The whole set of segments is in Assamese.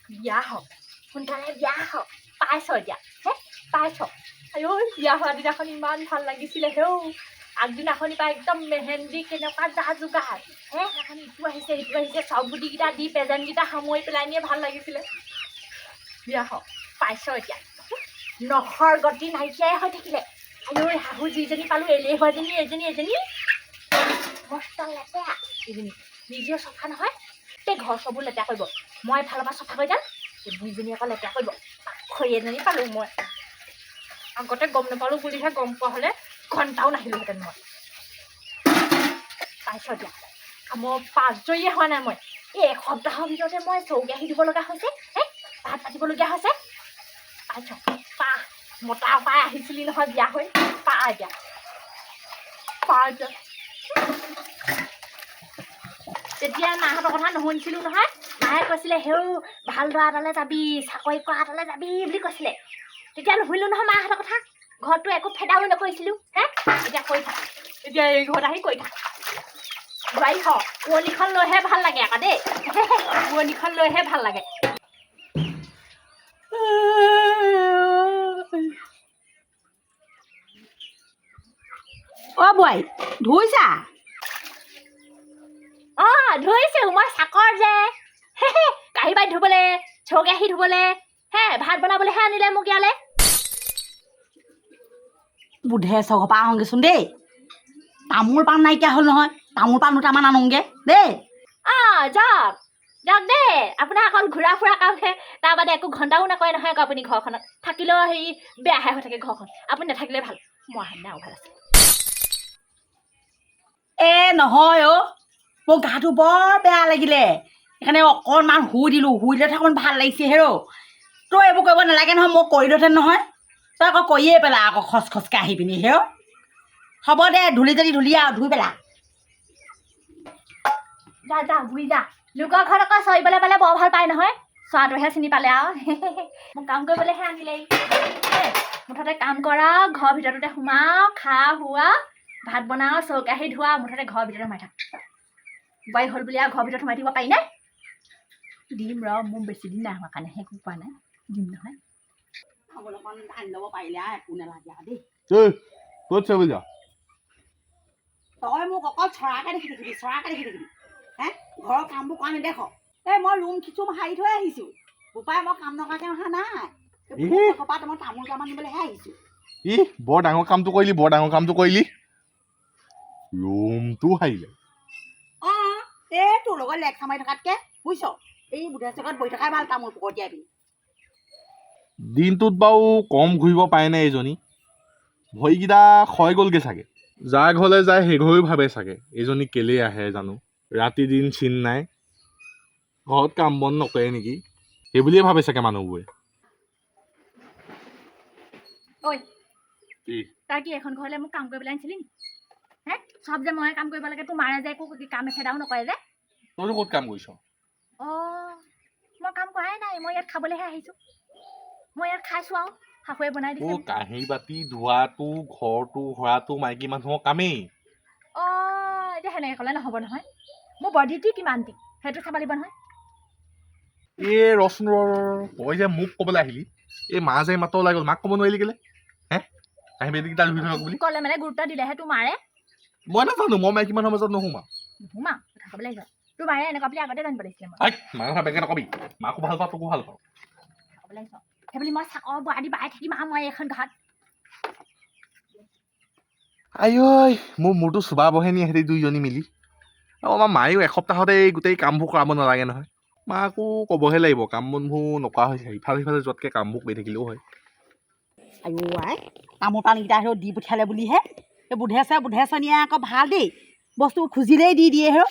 বিয়া হওক সোনকালে বিয়া হওক পাইছ এতিয়া হে পাইছ আইঐ বিয়া হোৱা দিনাখন ইমান ভাল লাগিছিলে হেও আগদিনাখনি পৰা একদম মেহেন্দি কেনেকুৱা যা যোগাৰ হে সেইদিনাখন ইটো আহিছে চব গুটিকেইটা দি প্ৰেজেণ্টকেইটা সামৰি পেলাই নিয়ে ভাল লাগিছিলে বিয়া হওক পাইছ এতিয়া নখৰ গতি নাইকিয়াই হৈ থাকিলে আইঐ শাহু যিজনী পালোঁ এলেহুৱাজনী এজনী মস্ত লেতেৰা এইজনী নিজেও চফা নহয় এই ঘৰ চবোৰ লেতেৰা কৰিব মই এফালৰ পৰা চফা কৰি যাম এই বুঢ়ীজনী আকৌ লেতেৰা কৰিব খৰি এজনী পালোঁ মই আগতে গম নাপালোঁ বুলিহে গম পোৱা হ'লে ঘণ্টাও নাহিলোহেঁতেন মই পাইছ দিয়া কামৰ পাঁচজৰীয়ে হোৱা নাই মই এই এসপ্তাহৰ ভিতৰতে মই চৌকেৰাহী দিব লগা হৈছে হে ভাত পাতিবলগীয়া হৈছে পাইছ পা মতা পাই আহিছিলি নহয় বিয়া হৈ পা এতিয়া তেতিয়া মাহঁতৰ কথা নুশুনিছিলোঁ নহয় মায়ে কৈছিলে হেও ভাল ল'ৰা এটালৈ যাবি চাকৰি কৰা এটালৈ যাবি বুলি কৈছিলে তেতিয়া নুশুনিলোঁ নহয় মাহঁতৰ কথা ঘৰটো একো ফেদাও নকৰিছিলোঁ হে এতিয়া কৈ থাক এতিয়া এই ঘৰত আহি কৈ থাক বোৱাৰী হ পুৰণিখন লৈহে ভাল লাগে আকৌ দেই পুৰণিখন লৈহে ভাল লাগে অ' বোৱাৰী ধুইছা অঁ ধুইছোঁ মই চাকৰ যে কাঁহী বাতি ধুবলৈ চৌকেৰাহী ধুবলৈ হে ভাত বনাবলৈহে আনিলে মোক ইয়ালৈ বুধে চঘৰ পৰা আহোগেচোন দেই তামোল পাণ নাইকিয়া হ'ল নহয় তামোল পাণ দুটামান আনোগে দেই অঁ যাওক যাওক দেই আপোনাৰ অকল ঘূৰা ফুৰা কামহে তাৰ বাদে একো ঘণ্টাও নকৰে নহয় আকৌ আপুনি ঘৰখনত থাকিলেও হেৰি বেয়াহে হৈ থাকে ঘৰখন আপুনি নাথাকিলে ভাল মই আহে নাই ভাল আছে নহয় অ' মোৰ গাটো বৰ বেয়া লাগিলে সেইকাৰণে অকণমান শুই দিলোঁ শুই দিলে অকণমান ভাল লাগিছে হেৰ' তই এইবোৰ কৰিব নালাগে নহয় মই কৰি দিওঁতেন নহয় তই আকৌ কৰিয়ে পেলা আকৌ খচখচকৈ আহি পিনি হেৰ' হ'ব দে ধূলি যদি ধূলি আৰু ধুই পেলা যা ঘূৰি যা লোকৰ ঘৰত আকৌ চৰিবলৈ পালে বৰ ভাল পায় নহয় চোৱাটোহে চিনি পালে আৰু মোক কাম কৰিবলৈহে আনিলে মুঠতে কাম কৰা ঘৰৰ ভিতৰতে সোমাও খা শোৱা ভাত বনাও চৌকেৰাহী ধোৱা মুঠতে ঘৰৰ ভিতৰতে সোমাই থাক বোৱাৰী হ'ল বুলি আৰু ঘৰৰ ভিতৰত সোমাই থাকিব পাৰি নে দিম ৰ মোৰ বেছি দিন নাই হোৱা কাৰণেহে একো পোৱা নাই দিম নহয় খাবলৈ আনি ল'ব পাৰিলে একো নালাগে দেই ক'ত চাব যা তই মোক অকল চৰাকে দেখি থাকিবি হে ঘৰৰ কামবোৰ কৰা নেদেখ এই মই ৰুম কিছু সাৰি থৈ আহিছোঁ বোপাই মই কাম নকৰাকৈ অহা নাই কপাত মই তামোল কাম আনিবলৈহে আহিছোঁ বৰ ডাঙৰ কামটো কৰিলি ৰুমটো হাৰিলে অঁ এই তোৰ লগত লেখা মাৰি থকাতকৈ বুজিছ এই বুঢ়া চকত বহি থকাই ভাল তামোল পকতিয়াই পিনি দিনটোত বাৰু কম ঘূৰিব পাৰেনে এইজনী ভৰিকেইটা ক্ষয় গ'লগৈ চাগে যাৰ ঘৰলৈ যায় সেই ঘৰেও ভাবে চাগে এইজনী কেলেই আহে জানো ৰাতি দিন চিন নাই ঘৰত কাম বন নকৰে নেকি সেই বুলিয়ে ভাবে চাগে মানুহবোৰে ঐ তই কি এখন ঘৰলৈ মোক কাম কৰিবলৈ আনিছিলি নি হে চব যে মই কাম কৰিব লাগে তোৰ মাৰে যে একো কাম এখেদাও নকৰে যে তইনো ক'ত কাম কৰিছ অঁ মই কাম কৰাই নাই মই ইয়াত খাবলৈহে আহিছোঁ মই ইয়াত খাইছোঁ আৰু শাহুৱে বনাই দিছে কাঁহী বাতি ধোৱাটো ঘৰটো সৰাটো মাইকী মানুহৰ কামেই অঁ এতিয়া সেনেকৈ ক'লে নহ'ব নহয় মোৰ বডিটো কিমান দিম সেইটো চাব লাগিব নহয় ৰচোন তই যে মোক ক'বলৈ আহিলি এই মা যে মাত্ৰ ওলাই গ'ল মাক ক'ব নোৱাৰিলি কেলে হে কাঁহী বাতিকেইটা ধুই থওক বুলি ক'লে মানে গুৰুত্ব দিলেহে তোৰ মাৰে মই নাজানো মই মাইকী মানুহৰ মাজত নোসোমাওঁ নুসুমা কথা ক'বলৈ আহিছ তোৰ মাৰে এনেকুৱা বুলি আগতে জানিব লাগিছিলে মই মাৰ কথা বেগে নকবি মাকো ভাল পাওঁ তোকো ভাল পাওঁ ক'বলৈ আহিছ সেইবুলি মই চাকৰ বোৱাৰী বাই থাকিম আৰু মই এইখন ঘৰত আই মোৰ মূৰটো চুবা বহে নি সিহঁতি দুইজনী মিলি আৰু আমাৰ মায়েও এসপ্তাহতে এই গোটেই কামবোৰ কৰাব নালাগে নহয় মাকো ক'বহে লাগিব কাম বনবোৰ নকৰা হৈছে ইফালে সিফালে যোৱাতকৈ কামবোৰ কৰি থাকিলেও হয় আই তামোল পাণকেইটা হেৰ দি পঠিয়ালে বুলিহে এই বুধেচনীয়ে আকৌ ভাল দেই বস্তু খুজিলেই দি দিয়ে হেৰ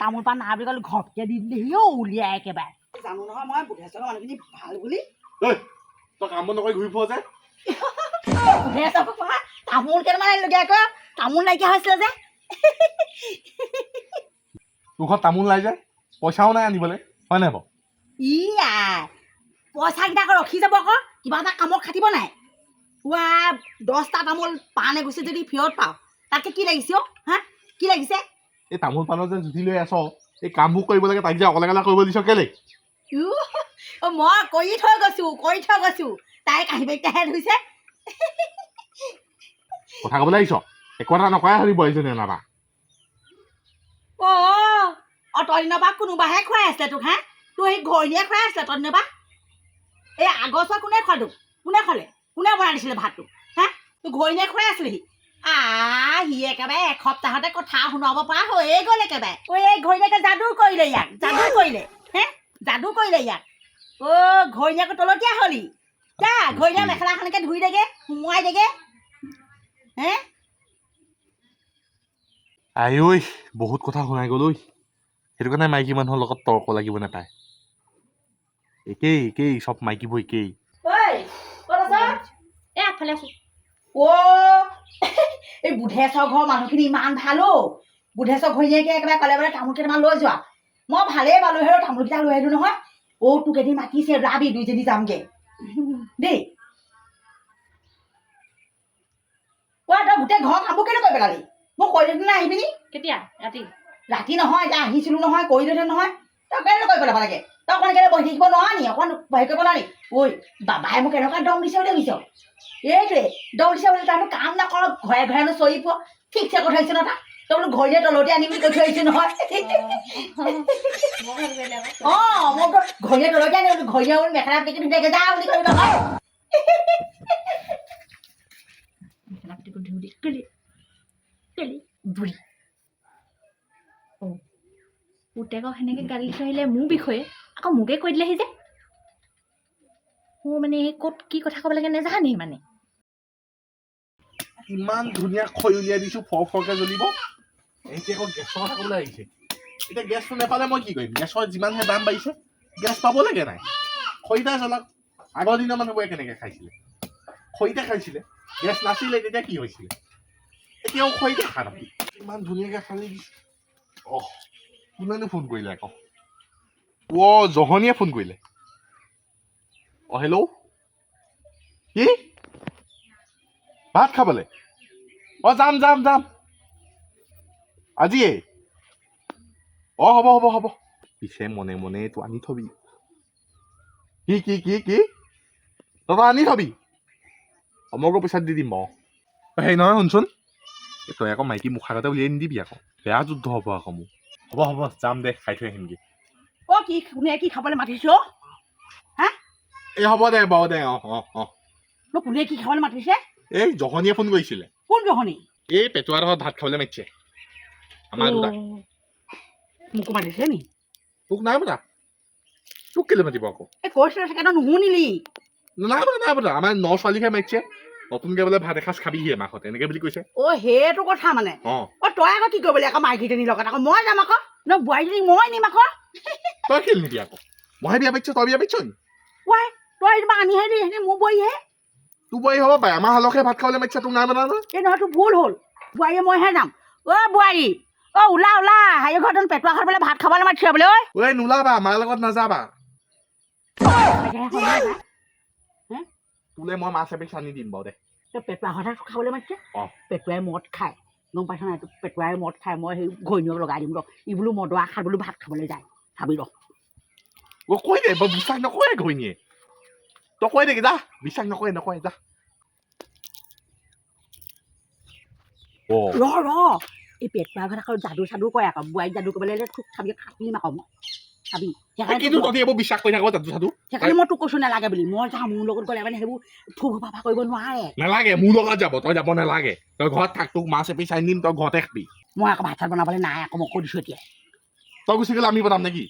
তামোল পাণ নাই বুলি ক'লে ঘৰতকৈ দি দিলেহি উলিয়াই একেবাৰে জানো নহয় মই বুধেচৰ মানুহখিনি ভাল বুলি তই কাম বন নকৰি ঘূৰি ফুৰ যে তামোল কেইটামান আনিলোগৈ আকৌ তামোল নাইকিয়া হৈছিলে যে তোৰ ঘৰত তামোল নাই যে পইচাও নাই আনিবলৈ হয় নাই বাৰু পইচাকেইটা আকৌ ৰখি যাব আকৌ কিবা এটা কামত খাটিব নাই 10টা তামোল পাণ এগুছি যদি ফিৰত পাওঁ তাতকৈ কি লাগিছে হা কি লাগিছে এই তামোল পাণৰ যে জুতি লৈ আছ এই কামবোৰ কৰিব লাগে তাইক যে অকলে অকলে কৰিব দিছ কেলে মই কৰি থৈ গৈছো তাই কাহিবাইটাহে ধুইছে কথা ক'বলৈ আহিছ একো এটা নকৰাই হলি বোৱাৰীজনী নাবা তই দিনবা কোনোবাহে খুৱাই আছিলে তোক হা তোৰ সেই ঘৈণীয়ে খুৱাই আছিলে তই দিনবা এই আগৰ কোনে খোৱালো কোনে খালে কোনে বনাই দিছিলে ভাতটো হা তোৰ ঘৈণীয়ে খুৱাই আছিলেহি সি একেবাৰে এসপ্তাহতে কথা শুনাব পৰা হৈয়ে গ'ল একেবাৰে এই ঘৈণীয়েকে যাদু কৰিলে ইয়াক যাদু কৰিলে ইয়াক ঘৈণীয়েকৰ তলতীয়া হলি যা ঘৈণীয়ে মেখেলাখনকে ধুই দেগে সুমুৱাই দেগে হে আই ঐ বহুত কথা শুনাই গ'ল ঐ সেইটো কাৰণে মাইকী মানুহৰ লগত তৰ্ক লাগিব নাপায় একেই চব মাইকীবোৰ একেই আগফালে আছো এই বুধেশ্বৰ ঘৰৰ মানুহখিনি ইমান ভাল বুধেশ্বৰ ঘৈণীয়েকে একেবাৰে ক'লে বোলে তামোল কেইটামান লৈ যোৱা মই ভালেই পালো হেৰ তামোলকেইটা লৈ আহিলো নহয় তোক এদিন মাতিছে ওলাবি দুইজনী যামগে দেই তই গোটেই ঘৰ কামবোৰ কেনেকৈ পেলালি মোক কৈ দিলি আহিবি নি কেতিয়া ৰাতি নহয় এতিয়া আহিছিলো নহয় কৰি দিলে নহয় তই কেনেকৈ কৰি পেলাব লাগে তই অকণ কেলে বহি থাকিব নোৱাৰ নি অকণ হেৰি কৰিব নোৱাৰি বাবাই মোক এনেকুৱা দম দিছে বুলি ভাবিছ এইটোৱে দম দিছে বুলি তাৰনো কাম নকৰ ঘৰে ঘৰেনো চৰি পোৱা ঠিকছে কথা হৈছে ন তাক তই বোলো ঘৰতে তলতে আনি বুলি কৈ থৈ আহিছো নহয় মোক ঘৰতে তলতে আনি ঘৰীয়া বোলো মেখেলা পিটি ধুনীয়াকে যা বুলি কৈ নহয় পুতেকক সেনেকে গালি থৈ আহিলে মোৰ বিষয়ে আকৌ মোকে কৈ দিলেহি যে মোৰ মানে ক'ত কি কথা ক'ব লাগে নেজানে মানে ইমান ধুনীয়া খৈ উলিয়াই দিছো ফৰকে জ্বলিব এতিয়া আকৌ গেছৰ কথা ক'বলৈ আহিছে এতিয়া গেছটো নাপালে মই কি কৰিম গেছৰ যিমানহে দাম বাঢ়িছে গেছ পাব লাগে নাই খৰিটা জ্বলাওক আগৰ দিনৰ মানুহবোৰে কেনেকৈ খাইছিলে খৰিতে খাইছিলে গেছ নাছিলে তেতিয়া কি হৈছিলে এতিয়াও খৰিতে খা নাকি ইমান ধুনীয়াকৈ খালি দিছে কোনেনো ফোন কৰিলে আকৌ জহনীয়ে ফোন কৰিলে হেল্ল' কি ভাত খাবলৈ যাম আজিয়ে হ'ব পিছে মনে মনে এইটো আনি থবি কি তই আনি থবি মইকো পইচা দি দিম বাৰু সেই নহয় শুনচোন তই আকৌ মাইকী মুখাগতে উলিয়াই নিদিবি আকৌ বেয়া যুদ্ধ হ'ব আকৌ মোৰ হ'ব যাম দে খাই থৈ আহিমগৈ কি খাবলৈ মাতিছ এই হ'ব দে বাৰু দে কোনে কি খাবলৈ মাতিছে এই জহনীয়ে ফোন কৰিছিলে কোন জহনী এই পেটুৱাৰ ঘৰত ভাত খাবলৈ মাতিছে আমাৰ দুটা মোকো মাতিছে নি তোক নাই পতা তোক কেলে মাতিব আকৌ কৈছিলে চাগে নুশুনিলি নাই পতা আমাৰ ন ছোৱালীহে মাতিছে নতুনকে বোলে ভাত এসাঁজ খাবিহি মাকত এনেকে বুলি কৈছে সেইটো কথা মানে তই আকৌ কি কৰিবলৈ আকৌ মাইকীজনীৰ লগত আকৌ মই যাম আকৌ বোৱাৰীজনী মই নিম আকৌ তই কেলে নিবি আকৌ মইহে বিয়া পাতিছ তই বিয়া পাতিছ নি তই আনিহে দি মোৰ বোৱাৰীহে তোৰ বোৱাৰী হ'ব পাৰে আমাৰ হালকহে ভাত খাবলৈ মাতিছে তোক নাই মাতা নহয় এই নহয় তোৰ ভুল হ'ল বোৱাৰীয়ে মইহে যাম বোৱাৰী ওলা হেৰি ঘৰত পেটুৱা ঘৰত বোলে ভাত খাবলৈ মাতিছে বোলে নোলাবা আমাৰ লগত নাযাবা তোলে মই মাছ এপিচ আনি দিম বাৰু দে পেটুৱা ঘৰত খাবলৈ মাতিছে পেটুৱাই মদ খায় গম পাইছ নাই পেটুৱাই মদ খায় মই সেই ঘৈণীয়েক লগাই দিম ই বোলো মদৰ আশাত বোলো ভাত খাবলৈ যায় চাবি কৈ দে বিশ্বাস নকৰে ঘৈণীয়ে তই কৈ দে যা বিশ্বাস নকৰে যা এই পেটুৱা ঘৰত আকৌ যাদু কৰে আকৌ বোৱাৰীক যাদু কৰিবলৈ তোক চাবি খাটিম আকৌ মই চাবি বিশ্বাস কৰি থাকো যাদু চাদু সেইকাৰণে মই তোক কৈছো নালাগে বুলি মই যাওঁ মোৰ লগত গ'লে মানে সেইবোৰ থু ফাফা কৰিব নোৱাৰে নালাগে মোৰ লগত যাব তই যাব নালাগে তই ঘৰত থাক তোক মাছ এপিচ আনি দিম তই ঘৰতে খাবি মই আকৌ ভাত চাত বনাবলৈ নাই আকৌ মই কৈ দিছো এতিয়া তই গুচি গ'লে আমি বনাম নেকি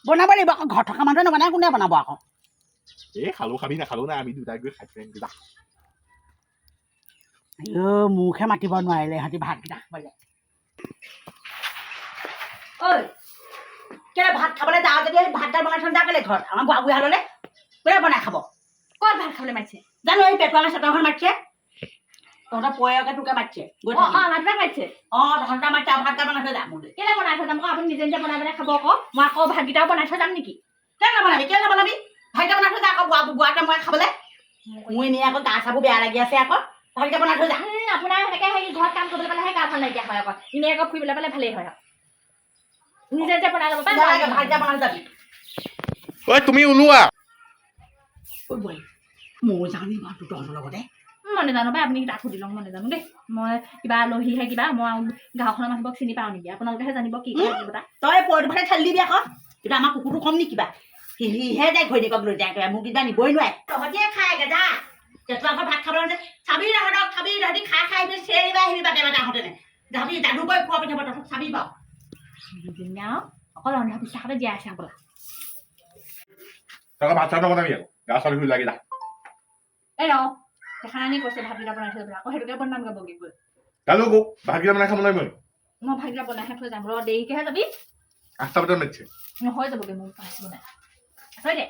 বনাব লাগিব আকৌ ঘৰত থকা মানুহে নবনাই কোনে বনাব আকৌ খালো খাবি নাখালো নাই আমি দুটাই গৈ খাই থৈ আহিম যা মোকহে মাতিব নোৱাৰিলে সিহঁতি ভাতকেইটা খাবলৈ কেলে ভাত খাবলৈ যাওঁ যদি ভাতডাল বনাই থৈ যা কেলে ঘৰত আমাৰ বুঢ়া বুঢ়া হ'লে কোনে বনাই খাব ক'ত ভাত খাবলৈ মাতিছে জানো এই পেটুৱা চেটৰ ঘৰত মাতিছে তহঁতৰ পয়াকে তোকে মাতিছে মাতিছে মাতিছে ভাতকেইটা বনাই থৈ যা মোলৈ কেলে বনাই থৈ যাম আকৌ আপুনি নিজে নিজে বনাই খাব আকৌ মই আকৌ ভাতকেইটাও বনাই থৈ যাম নেকি কেলে নবনাবি ভাতকেইটা বনাই থৈ যা আকৌ বুঢ়াকে মই খাবলৈ মোৰ এনেই আকৌ গা চাবোৰ বেয়া লাগি আছে আকৌ ভাতকেইটা বনাই থৈ যা আপোনাৰ সেনেকে হেৰি ঘৰত কাম কৰিবলৈ পালেহে গা ভাল নাইকিয়া হয় আকৌ এনেই আকৌ ফুৰিবলৈ পালে ভালেই হয় নিজে নিজে বনাই ল'ব ভাতকেইটা বনাই যাবি ঐ তুমি ওলোৱা ঐ বই ময়ো যাওঁ নি বাৰু তহঁতৰ লগতে মই নাজানো পাই আপুনি তাক সুধি লওক মই নাজানো দেই মই কিবা আলহীহে কিবা মই গাঁওখনৰ মানুহবোৰক চিনি পাওঁ নেকি আপোনালোকেহে জানিব কি কথা তই পইটো ফালে ঠেলি দিবি আকৌ কিন্তু আমাৰ কুকুৰটো কম নি কিবা সিহে যায় ঘৈণীয়েকক লৈ যায় মোক কিবা নিবই নোৱাৰে তহঁতিয়ে খাই গেজা তই আকৌ ভাত খাবলৈ চাবি তহঁতক চাবি তহঁতি খাই খাই পিনে চেৰিবা আহিবি বাটে বাটে আহোঁতেনে যাবি দাদু গৈ খোৱা পিঠাব তহঁতক চাবি বাৰু অকল ৰন্ধা পিছাতে জীয়াই আছে হ'বলা তই ভাত চাত নবনাবি আকৌ গা ছোৱালী শুই লাগি যা এই ৰ দেখা নাই কৈছে ভাতকেইটা বনাই থৈ আকৌ সেইটোকে বনাম গাবগৈ গৈ জানো মোক ভাতকেইটা বনাই খাব নোৱাৰিব মই ভাতকেইটা বনাইহে থৈ যাম ৰ দেৰিকেহে যাবি 8টা বজাত মেটছে হৈ যাবগৈ মোৰ ভাত বনাই থৈ দে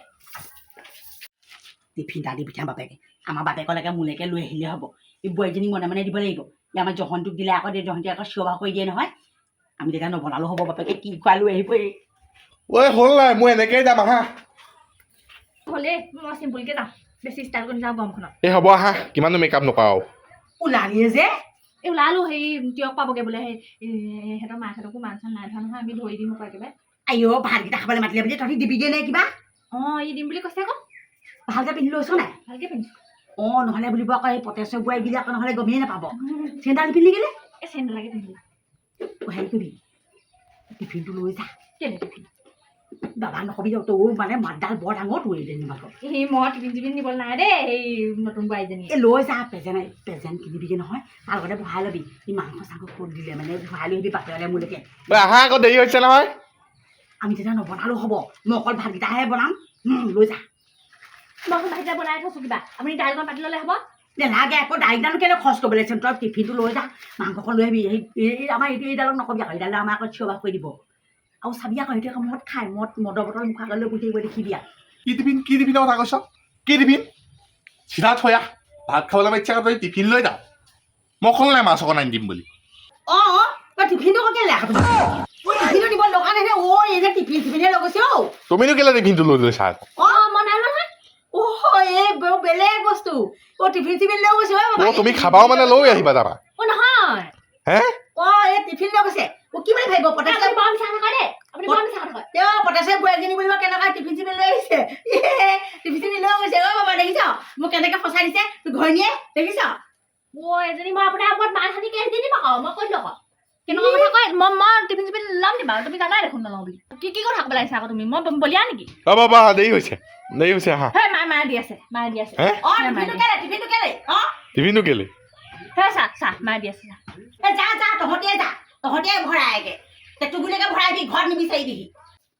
টিফিন দাদি পিঠা বাপেকে আমাৰ বাপেকলৈকে মোলৈকে লৈ আহিলে হ'ব এই বোৱাৰীজনীক মনে মনে দিব লাগিব এই আমাৰ জহনটোক দিলে আকৌ জহনটোৱে আকৌ চিঞৰ বাখৰ কৰি দিয়ে নহয় আমি তেতিয়া নবনালেও হ'ব বাপেকে কি খোৱা লৈ আহিব ঐ হ'ল নাই মই এনেকেই যাম আহা হ'লে মই চিম্পুলকৈ যাম বেছি ষ্টাইল কৰি যাওঁ গৰমখনত এই হ'ব আহা কিমানো মেকআপ নকৰাও ওলালিয়ে যে এই ওলালো সেই তিয়ক পাবগৈ বোলে সেই সিহঁতৰ মাকহঁতকো মান চান নাই ধৰা নহয় আমি ধৰি দিম আকৌ একেবাৰে আইঅ ভাতকেইটা খাবলৈ মাতিলে বুলি তহঁতি দিবিগে নে কিবা অঁ ই দিম বুলি কৈছে আকৌ ভালকৈ পিন্ধি লৈছ নাই ভালকৈ পিন্ধিছোঁ অঁ নহ'লে বুলিব আকৌ এই পতেশ্বৰ বোৱাৰী গিলে আকৌ নহ'লে গমেই নাপাব চেণ্ডাল নিপিন্ধি গ'লে এই চেণ্ডেলাকে পিন্ধিলোঁ হেৰি কৰিবি টিফিনটো লৈ যা কেলে টিফিন বাবা নকবি তোৰ মানে মাতডাল বৰ ডাঙৰ তোৰ এইজনী মাকৰ সেই মই টিফিন চিফিন নিবলৈ নাই দেই সেই নতুন বোৱাৰীজনী এই লৈ যা প্ৰেজেণ্ট কিনিবিগে নহয় তাৰ লগতে ভৰাই ল'বি ই মাংস চাংস ক'ত দিলে মানে ভৰাই লৈ আহিবি বাপেৰলৈ মোলৈকে আহা আকৌ দেৰি হৈছে নহয় আমি তেতিয়া নবনালেও হ'ব মই অকল ভাতকেইটাহে বনাম লৈ যা মই ভাতকেইটা বনাই থৈছোঁ কিবা আপুনি দাইলকণ পাতি ল'লে হ'ব নেলাগে আকৌ দাইলডালো কেলৈ খৰচ কৰিব লাগিছে তই টিফিনটো লৈ যা মাংসকণ লৈ আহিবি এই আমাৰ এইডালক নকবি আকৌ এইডালে আমাৰ আকৌ চিঞৰ বাখ কৰি দিব আৰু চাবি আকৌ সেইটো আকৌ মদ খাই মদৰ বটল মুখ আগলৈ লৈ থাকিব দেখিবি কি টিফিনৰ কথা কৈছ কি টিফিন চিধা থৈ আহ ভাত খাবলৈ ইচ্ছা তই টিফিন লৈ যা মই ক'লো নাই মাছ অকণ আনি দিম বুলি অঁ তই টিফিনটো আকৌ কেলৈ আকৌ টিফিনটো দিব দৰকাৰ নাই অ' এই যে টিফিনহে লৈ গৈছে অ' তুমিনো কেলৈ টিফিনটো লৈ লৈছা আকৌ অঁ মই নাই নহয় এই বেলেগ বস্তু অ' টিফিন চিফিন লৈ গৈছে অ' তুমি খাবাও মানে লৈ আহিবা তাৰপা অঁ নহয় হে অ' এই টিফিন লৈ গৈছে অ' কি বুলি ভাবিব পটেশ্বৰ বৰ মিছা থকা দেই আপুনি বৰ মিছা কথা কয় তেওঁ পটেশ্বৰ বোৱাৰীজনী বুলিব কেনেকুৱা টিফিন চিফিন লৈ আহিছে টিফিন চিফিন লৈ গৈছে অ' বাবা দেখিছ মোক কেনেকৈ ফচাই দিছে তোৰ ঘৈণীয়ে দেখিছ মই এজনী মই আপোনাৰ ওপৰত মান সানি কেছ দি দিম আকৌ মই কৈছোঁ আকৌ কেনেকুৱা কথা কয় মই টিফিন চিফিন ল'ম দিম আৰু তুমি জানাই দেখোন নলওঁ বুলি কি কথা ক'ব লাগিছে আকৌ তুমি মই বলিয়া নেকি বাবা দেৰি হৈছে আহা হে মায়ে দি আছে হে অ' টিফিনটো কেলে অ' টিফিনটো কেলে হে চাহ মায়ে দি আছে চাহ যা তহঁতিয়ে ভৰাইগে টুগুলৈকে ভৰাইবি ঘৰত নিবিচাৰিবিহি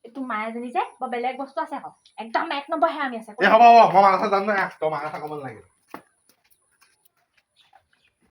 এইটো মায়েজনী যে বৰ বেলেগ বস্তু আছে আকৌ একদম 1 নম্বৰ হে আমি আছে হ'ব মই মাছ জানো তই মাছ ক'ব নালাগে